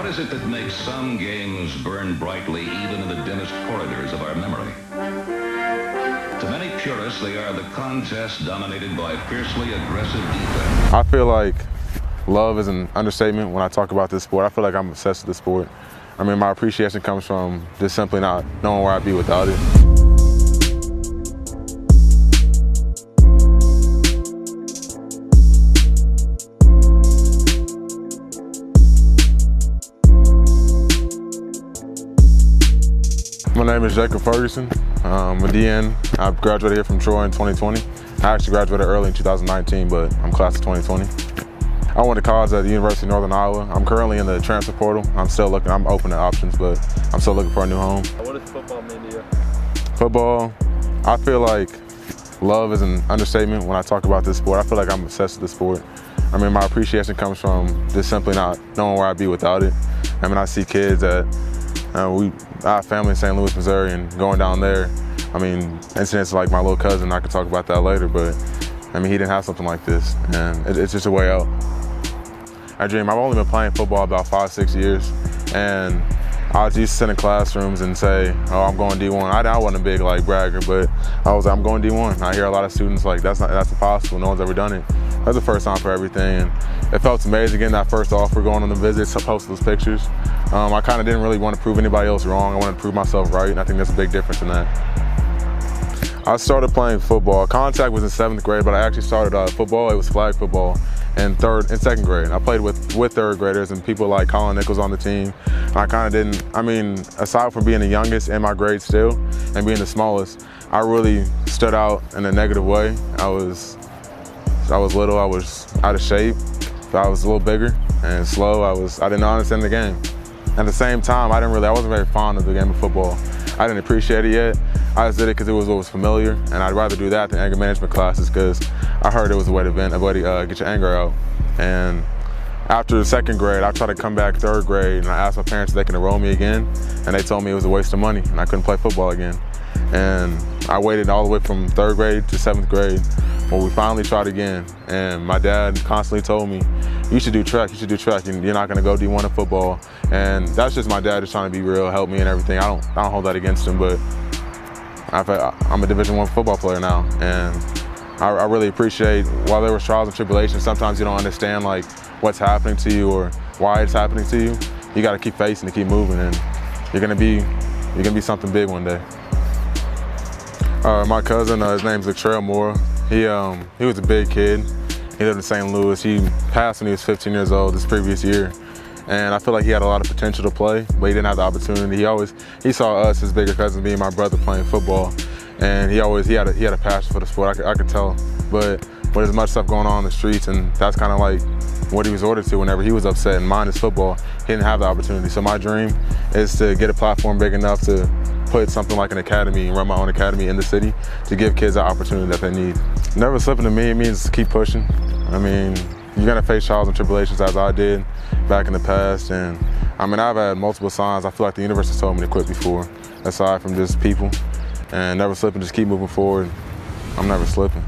What is it that makes some games burn brightly even in the dimmest corridors of our memory? To many purists, they are the contests dominated by fiercely aggressive defense. I feel like love is an understatement when I talk about this sport. I feel like I'm obsessed with this sport. I mean, my appreciation comes from just simply not knowing where I'd be without it. My name is Jacob Ferguson. I'm a DN. I graduated here from Troy in 2020. I actually graduated early in 2019, but I'm class of 2020. I went to college at the University of Northern Iowa. I'm currently in the transfer portal. I'm still looking, I'm open to options, but I'm still looking for a new home. What does football mean to you? Football, I feel like love is an understatement when I talk about this sport. I feel like I'm obsessed with this sport. I mean, my appreciation comes from just simply not knowing where I'd be without it. I mean, I see kids that I have family in St. Louis, Missouri, and going down there, I mean, incidents like my little cousin, I could talk about that later, but I mean, he didn't have something like this, and it's just a way out. I've only been playing football about 5-6 years, and I used to sit in classrooms and say, oh, I'm going D1. I wasn't a big bragger, but I was like, I'm going D1. I hear a lot of students like, that's impossible, no one's ever done it. That's the first time for everything, and it felt amazing getting that first offer, going on the visits, post those pictures. I kind of didn't really want to prove anybody else wrong. I wanted to prove myself right, and I think there's a big difference in that. I started playing football. Contact was in 7th grade, but I actually started football. It was flag football in 2nd grade. I played with 3rd graders and people like Colin Nichols on the team. I kind of didn't, I mean, aside from being the youngest in my grade still and being the smallest, I really stood out in a negative way. I was little, I was out of shape, I was a little bigger and slow. I didn't understand the game. At the same time, I wasn't very fond of the game of football. I didn't appreciate it yet. I just did it because it was what was familiar, and I'd rather do that than anger management classes because I heard it was a way to vent, a way to get your anger out. And after the 2nd grade, I tried to come back 3rd grade, and I asked my parents if they can enroll me again, and they told me it was a waste of money, and I couldn't play football again. And I waited all the way from 3rd grade to 7th grade when we finally tried again, and my dad constantly told me, you should do track, you're not gonna go D1 in football. And that's just my dad just trying to be real, help me and everything. I don't hold that against him, but I'm a Division I football player now, and I really appreciate, while there were trials and tribulations, sometimes you don't understand what's happening to you or why it's happening to you. You gotta keep facing and keep moving, and you're gonna be something big one day. My cousin, his name's Latrell Moore. He was a big kid. He lived in St. Louis. He passed when he was 15 years old this previous year. And I feel like he had a lot of potential to play, but he didn't have the opportunity. He saw us, his bigger cousins, me and my brother, playing football. And he had a passion for the sport, I could tell. But there's much stuff going on in the streets, and that's kind of like what he was ordered to whenever he was upset. And mine is football. He didn't have the opportunity. So my dream is to get a platform big enough to put something like an academy and run my own academy in the city to give kids the opportunity that they need. Never slipping to me, it means keep pushing. I mean, you're gonna face trials and tribulations as I did back in the past, and I mean, I've had multiple signs. I feel like the universe has told me to quit before, aside from just people. And never slipping, just keep moving forward. I'm never slipping.